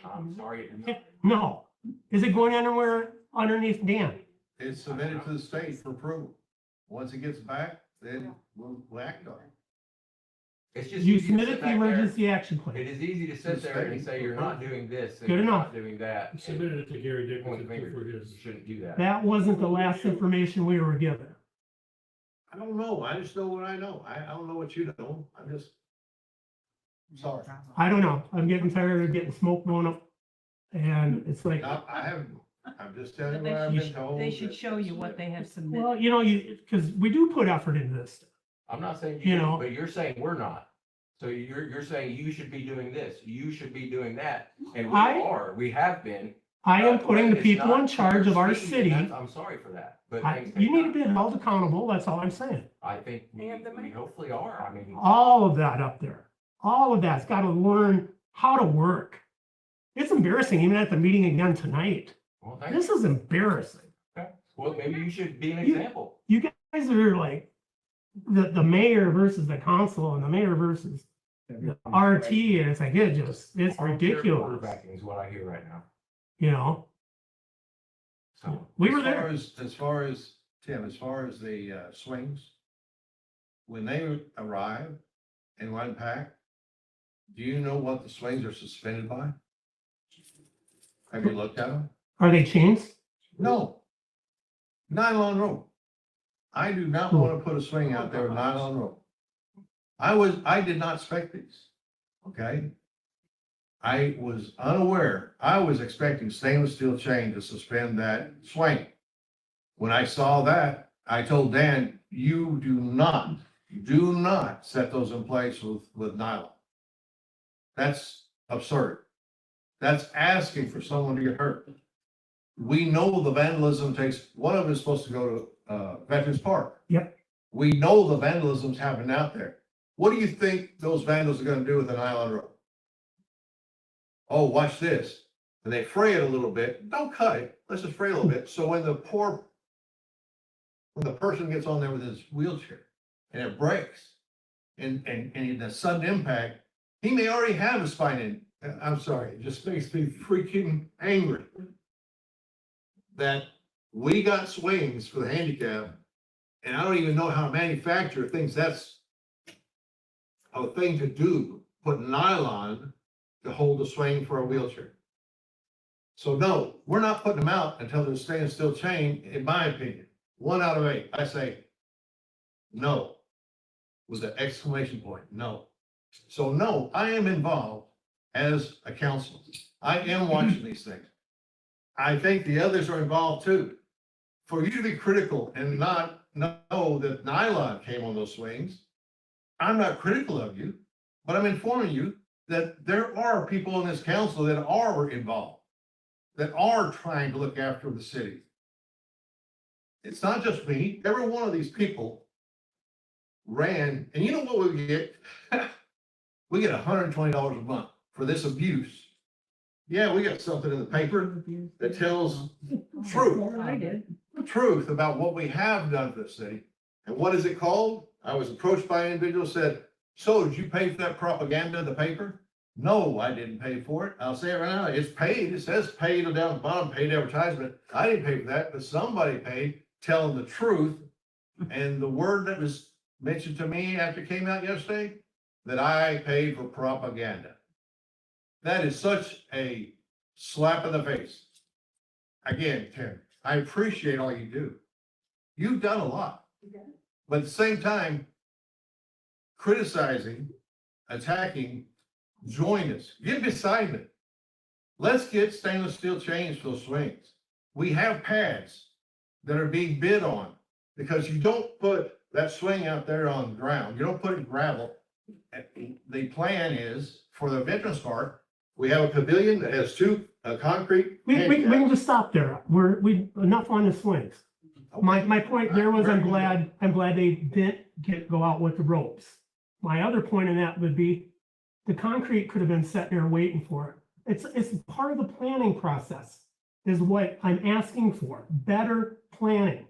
I'm sorry. it didn't. No. Is it going anywhere underneath Dan? It's submitted to the state for approval. Once it gets back, then we'll act on it. It's just. You easy to submitted sit the back there. emergency action It plan. is easy to sit there and say you're not doing this and Good you're enough. not doing that. We submitted it to Gary Point Dickinson fingers. for You his. shouldn't do that. That wasn't the last information we were given. I don't know. I just know what I know. I don't know what you know. I'm sorry. I don't know. I'm getting tired of getting smoke blown up. And it's like, I haven't, I'm just telling you But what I've they been told. They should that- show you what they have submitted. well, because we do put effort into this. I'm not saying You you, know. but you're saying we're not. So you're saying you should be doing this, you should be doing that, and we I- we have been. I am But putting the it's people not in charge your of our speed, city. and I'm sorry for that, but things You take need to time. be held accountable. That's all I'm saying. I think They have the we money. hopefully are, I mean, All of that up there. All of that's got to learn how to work. It's embarrassing, even at the meeting again tonight. well, thank This you. is embarrassing. Well, maybe you should be an You- example. You guys are like the mayor versus the council and the mayor versus the RT, and it's like, it's Armchair ridiculous, Quarterbacking is what I hear right now. you know? So, We were As far there. As far as, Tim, as far as the swings, when they arrive and unpack, do you know what the swings are suspended by? Have you looked at them? Are they chains? No. Nylon rope. I do not want to put a swing out there with nylon rope. I did not expect these, okay? I was unaware. I was expecting stainless steel chain to suspend that swing. When I saw that, I told Dan, you do not set those in place with nylon. That's absurd. That's asking for someone to get hurt. We know the vandalism takes, one of them is supposed to go to Veterans Park. Yep. We know the vandalism's happening out there. What do you think those vandals are gonna do with the nylon rope? Oh, watch this. And they fray it a little bit. Don't cut it. Let's just fray it a little bit. So when the person gets on there with his wheelchair and it breaks and the sudden impact, he may already have a spine in. I'm sorry, it just makes me freaking angry that we got swings for the handicap, and I don't even know how a manufacturer thinks that's a thing to do, put nylon to hold the swing for a wheelchair. So no, we're not putting them out until they're staying still chain, in my opinion. 1 out of 8, I say no, with an exclamation point, no. So no, I am involved as a council. I am watching these things. I think the others are involved too. For you to be critical and not know that nylon came on those swings, I'm not critical of you, but I'm informing you that there are people in this council that are involved, that are trying to look after the city. It's not just me. Every one of these people ran, and you know what we get? We get $120 a month for this abuse. Yeah, we got something in the paper that tells truth about what we have done for the city. And what is it called? I was approached by an individual who said, so did you pay for that propaganda in the paper? No, I didn't pay for it. I'll say it right now. It's paid. It says paid down the bottom, paid advertisement. I didn't pay for that, but somebody paid telling the truth. And the word that was mentioned to me after it came out yesterday, that I paid for propaganda. That is such a slap in the face. Again, Tim, I appreciate all you do. You've done a lot. But at the same time, criticizing, attacking, join us. Get beside me. Let's get stainless steel chains for those swings. We have pads that are being bid on because you don't put that swing out there on the ground. You don't put it in gravel. The plan is for the Veterans Park, we have a pavilion that has two concrete. We can just stop there. We enough on the swings. My point there was I'm glad they didn't go out with the ropes. My other point in that would be the concrete could have been sitting there waiting for it. It's part of the planning process is what I'm asking for, better planning.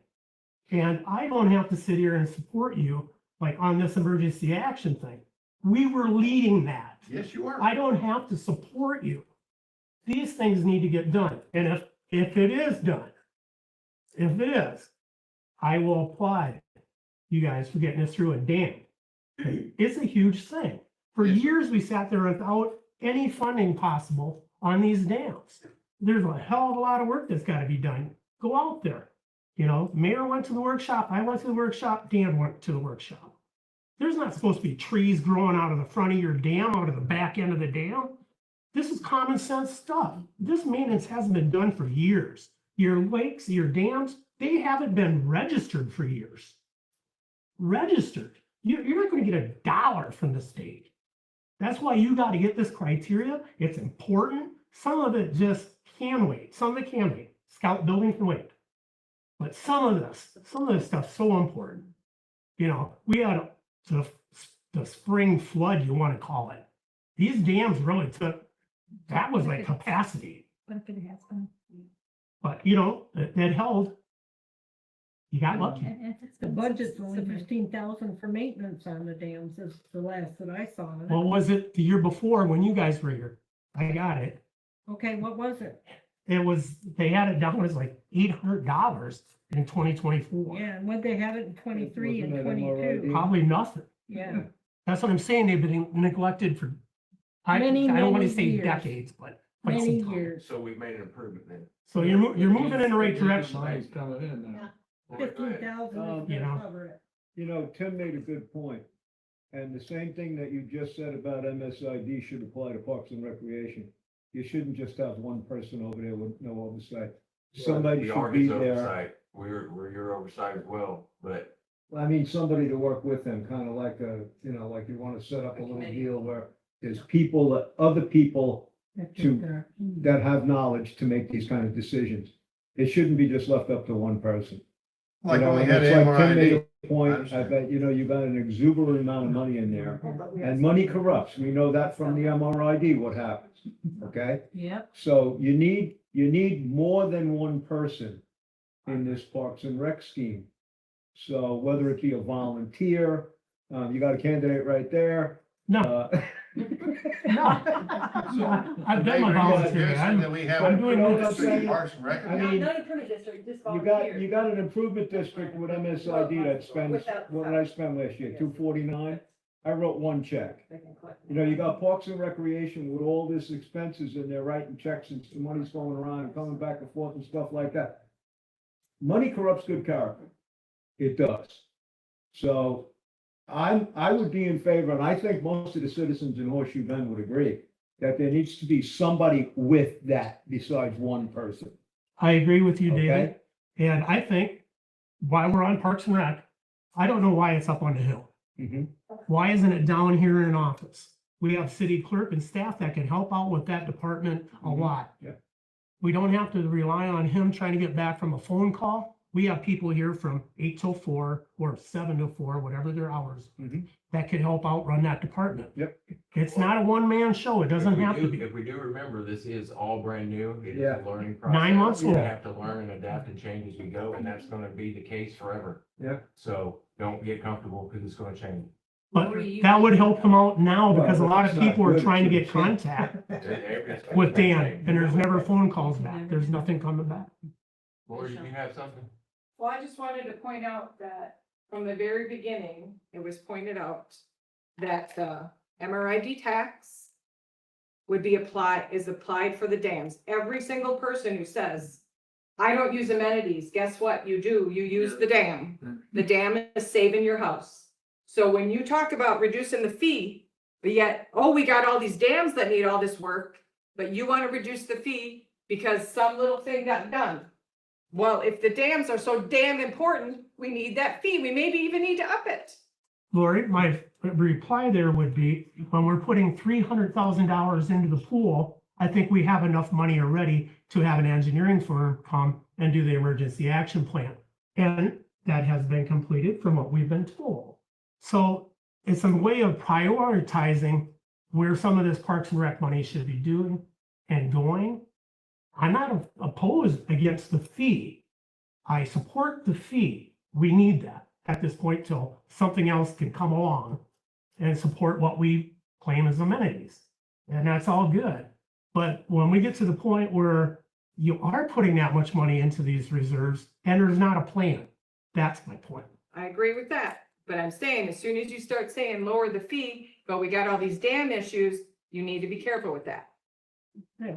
And I don't have to sit here and support you like on this emergency action thing. We were leading that. Yes, you are. I don't have to support you. These things need to get done. And if it is done, if it is, I will applaud you guys for getting us through a dam. It's a huge thing. For years, we sat there without any funding possible on these dams. There's a hell of a lot of work that's got to be done. Go out there. You know, Mayor went to the workshop. I went to the workshop. Dan went to the workshop. There's not supposed to be trees growing out of the front of your dam, out of the back end of the dam. This is common sense stuff. This maintenance hasn't been done for years. Your lakes, your dams, they haven't been registered for years. Registered. You're not going to get $1 from the state. That's why you got to get this criteria. It's important. Some of it just can wait. Some of it can wait. Scout building can wait. But some of this stuff's so important. You know, we had the spring flood, you want to call it. These dams really took, that was like capacity. But if it has been. But, you know, it held. You got lucky. The budget's only 15,000 for maintenance on the dams, is the last that I saw. What was it the year before when you guys were here? I got it. Okay, what was it? they had it down as like $800 in 2024. Yeah, and when they had it in 23 and Wasn't that MRID? 22, Probably nothing. yeah. That's what I'm saying. They've been neglected for, I Many, don't want to many say years. decades, but quite some Many time. years. So we've made an improvement then. So you're moving in the right direction. Money's coming in now. Well, go ahead. 15,000 is You know. gonna cover it. You know, Tim made a good point. And the same thing that you just said about MSID should apply to Parks and Recreation. You shouldn't just have one person over there with no oversight. Somebody We should are be his there. oversight. We're your oversight as well, but I mean, somebody to work with them, kind of like like you want to set up a little deal where there's people, other people that have knowledge to make these kind of decisions. It shouldn't be just left up to one person. Like You know, when we and had it's like Tim made MRID. a point, I understand. bet, you got an exuberant amount of money in there. And money corrupts. We know that from the MRID, what happens, okay? Yep. So you need more than one person in this Parks and Rec scheme. So whether it be a volunteer, you got a candidate right there. No, Uh, I've done my volunteering. I'm doing what this. I'm saying? Parks and Rec. I mean, Not a permit district, just you volunteer. got an improvement district with MSID that spends, Without- what did I spend last year, 249? I wrote one check. They can collect. You got Parks and Recreation with all this expenses and they're writing checks and the money's going around and coming back and forth and stuff like that. Money corrupts good character. It does. So I would be in favor, and I think most of the citizens in Horseshoe Bend would agree, that there needs to be somebody with that besides one person. I agree with you, David. Okay? And I think while we're on Parks and Rec, I don't know why it's up on the hill. Mhm. Why isn't it down here in an office? We have city clerk and staff that can help out with that department a Mhm. lot. Yeah. We don't have to rely on him trying to get back from a phone call. We have people here from 8 till 4 or 7 to 4, whatever their hours, Mhm. that can help out run that department. Yep. It's not a one-man show. It doesn't have to be. If we do remember, this is all brand new. It is Yeah. a learning process. 9 months We old. have to learn and adapt and change as we go, and that's gonna be the case forever. Yeah. So don't get comfortable because it's gonna change. But that would help him out now because a lot of Well, it's people are not trying to good. get contact It's gonna with Dan change. and there's never phone calls back. There's nothing coming back. Lori, you have something? Well, I just wanted to point out that from the very beginning, it was pointed out that the MRID tax would be applied for the dams. Every single person who says, I don't use amenities, guess what? You do, you use the dam. The dam is saving your house. So when you talk about reducing the fee, but yet, oh, we got all these dams that need all this work, but you want to reduce the fee because some little thing got done. Well, if the dams are so damn important, we need that fee. We maybe even need to up it. Lori, my reply there would be, when we're putting $300,000 into the pool, I think we have enough money already to have an engineering firm come and do the emergency action plan. And that has been completed from what we've been told. So it's a way of prioritizing where some of this Parks and Rec money should be doing and going. I'm not opposed against the fee. I support the fee. We need that at this point till something else can come along and support what we claim as amenities. And that's all good. But when we get to the point where you are putting that much money into these reserves and there's not a plan, that's my point. I agree with that. But I'm saying, as soon as you start saying lower the fee, but we got all these dam issues, you need to be careful with that.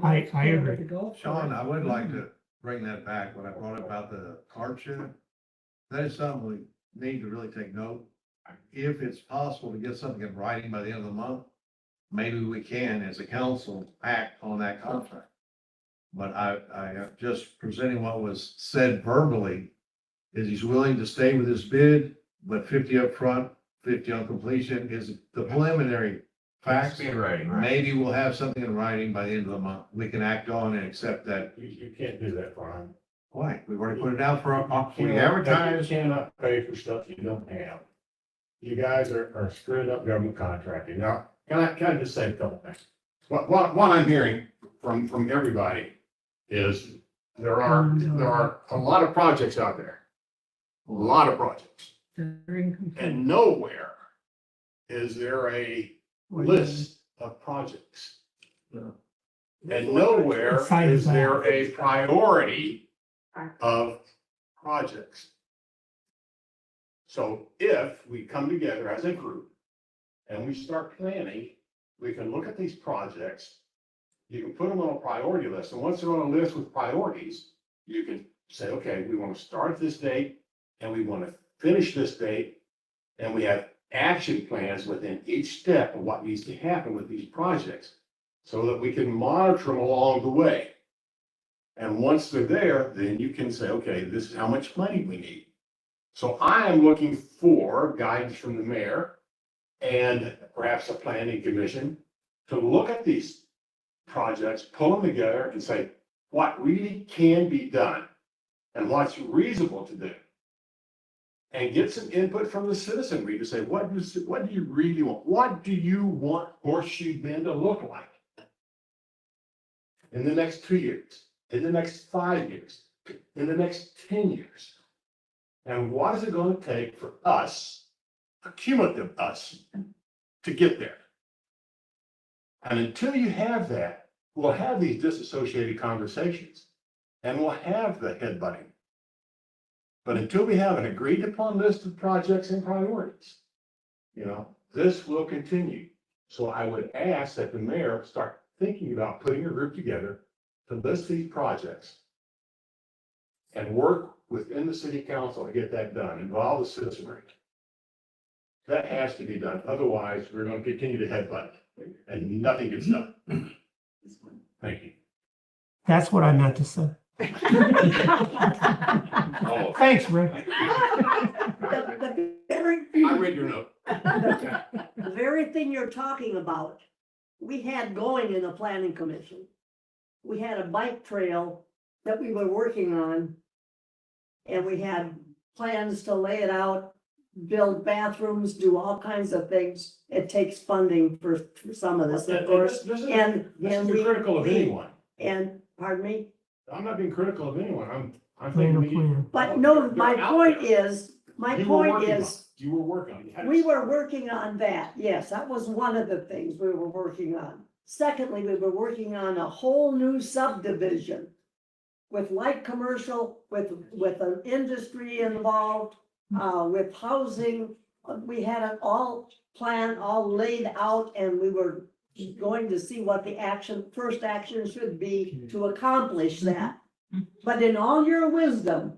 I agree. Sean, I would like to bring that back, when I brought up about the hardship. That is something we need to really take note. If it's possible to get something in writing by the end of the month, maybe we can, as a council, act on that contract. But I just presenting what was said verbally, is he's willing to stay with his bid, but 50 up front, 50 on completion is the preliminary facts. Be in writing, right? Maybe we'll have something in writing by the end of the month. We can act on and accept that. You can't do that, Brian. Why? We've already put it out for, we You advertise. cannot pay for stuff you don't have. You guys are screwing up government contracting. Now, can I just say a couple things? What I'm hearing from everybody is there are a lot of projects out there. A lot of projects. And nowhere is there a list of projects And nowhere Side is by. there a priority of projects. So if we come together as a group and we start planning, we can look at these projects. You can put them on a priority list, and once they're on a list with priorities, you can say, okay, we want to start this date and we want to finish this date. And we have action plans within each step of what needs to happen with these projects so that we can monitor them along the way. And once they're there, then you can say, okay, this is how much money we need. So I am looking for guidance from the mayor and perhaps a planning commission to look at these projects, pull them together and say what really can be done and what's reasonable to do. And get some input from the citizenry to say, what do you really want? What do you want Horseshoe Bend to look like in the next 2 years, in the next 5 years, in the next 10 years? And what is it going to take for us, a cumulative us, to get there? And until you have that, we'll have these disassociated conversations and we'll have the headbutting. But until we have an agreed upon list of projects and priorities, this will continue. So I would ask that the mayor start thinking about putting a group together to list these projects and work within the city council to get that done, involve the citizenry. That has to be done. Otherwise, we're going to continue to headbutt and nothing gets done. Thank you. That's what I meant to say. Oh, Thanks, Rick. The very, I read your note. the very thing you're talking about, we had going in the planning commission. We had a bike trail that we were working on. And we had plans to lay it out, build bathrooms, do all kinds of things. It takes funding for some of this, of course. This And isn't we- critical of anyone. And, pardon me? I'm not being critical of anyone. I'm Plan thinking a we need. plan. But no, my They're out point there. is, my You were point working on is, it. You were working on it. You had to we were start. working on that. Yes, that was one of the things we were working on. Secondly, we were working on a whole new subdivision with light commercial, with an industry involved, with housing. We had it all planned, all laid out, and we were going to see what the first action should be to accomplish that. But in all your wisdom,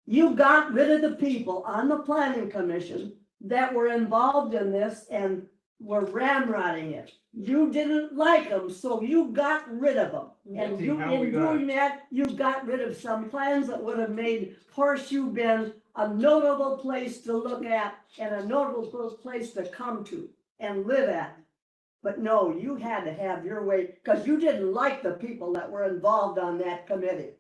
you got rid of the people on the planning commission that were involved in this and were ramrodding it. You didn't like them, so you got rid of them. And Betsy, you, how we in got- doing that, you got rid of some plans that would have made Horseshoe Bend a notable place to look at and a notable place to come to and live at. But no, you had to have your way, because you didn't like the people that were involved on that committee.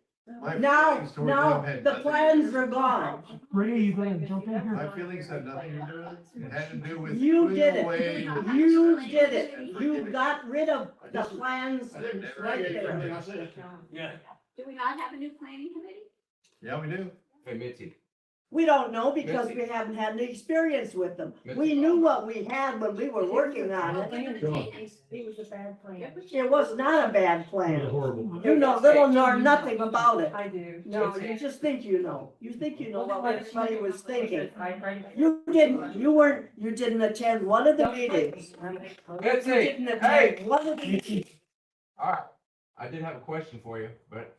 My Now, feelings towards now, them had the nothing- plans are gone. Ray, you gonna jump in My here? feelings had nothing to do with it. It had to do with. You putting did away- it. You did it. You got rid of the plans I didn't right say there. everything I said. Yeah. Do we not have a new planning committee? Yeah, we do. Hey, Mitzi, We don't know because we haven't had any experience with them. We knew what we had when we were working on it. It was a bad plan. It was not a bad It was plan. horrible. You know little nor nothing about it. I do. No, you just think you know. You think you know what everybody was thinking. I- You didn't attend one of the meetings. You Betsy, didn't hey. attend one of the meetings. all right, I did have a question for you, but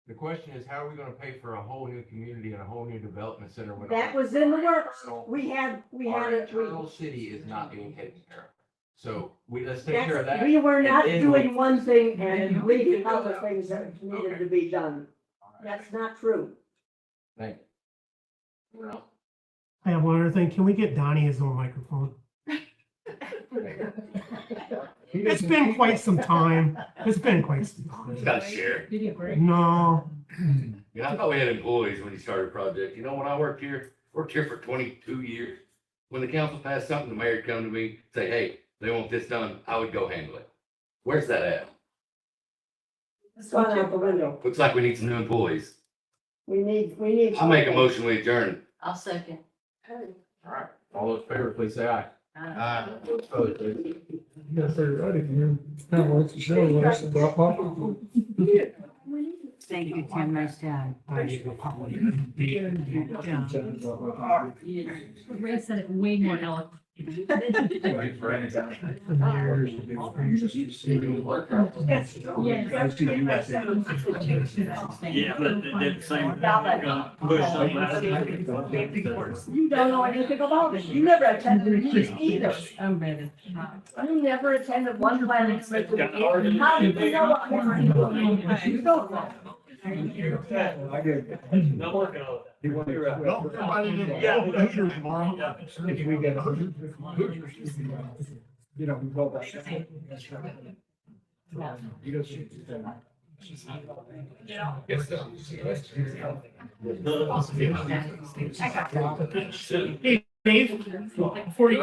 the question is, how are we gonna pay for a whole new community and a whole new development center when That our was in the works. internal- We had our it. internal city is not being taken care of? So let's take care of that. We were not and then doing one thing and then- leaving other things that needed to be done. That's not true. Thank you. Well, I have one other thing. Can we get Donnie his own microphone? It's been quite some time. It's been quite some It's time. got to share. Did he break? No, I thought we had employees when you started a project. You know, when I worked here for 22 years. When the council passed something, the mayor would come to me, say, hey, they want this done, I would go handle it. Where's that at? It's gone out the window. Looks like we need some new employees. We need. I'll make a motion, we adjourn. I'll second. all right, all those in favor, please say aye. Opposed, please. Yes, they're ready. Now, what's the show? What's the drop off? Thank you, Tim, nice job. Ray said it way more eloquent. Yeah, but the same. You don't know anything about it. You never attended a meeting either. I'm ready. You never attended one planning commission meeting. How do you know what we're doing? You don't know. I did. Not working on it. You want to- Well, everybody did. Yeah, Hoosier tomorrow. If we get you know, we go back. Hey, Dave, before you.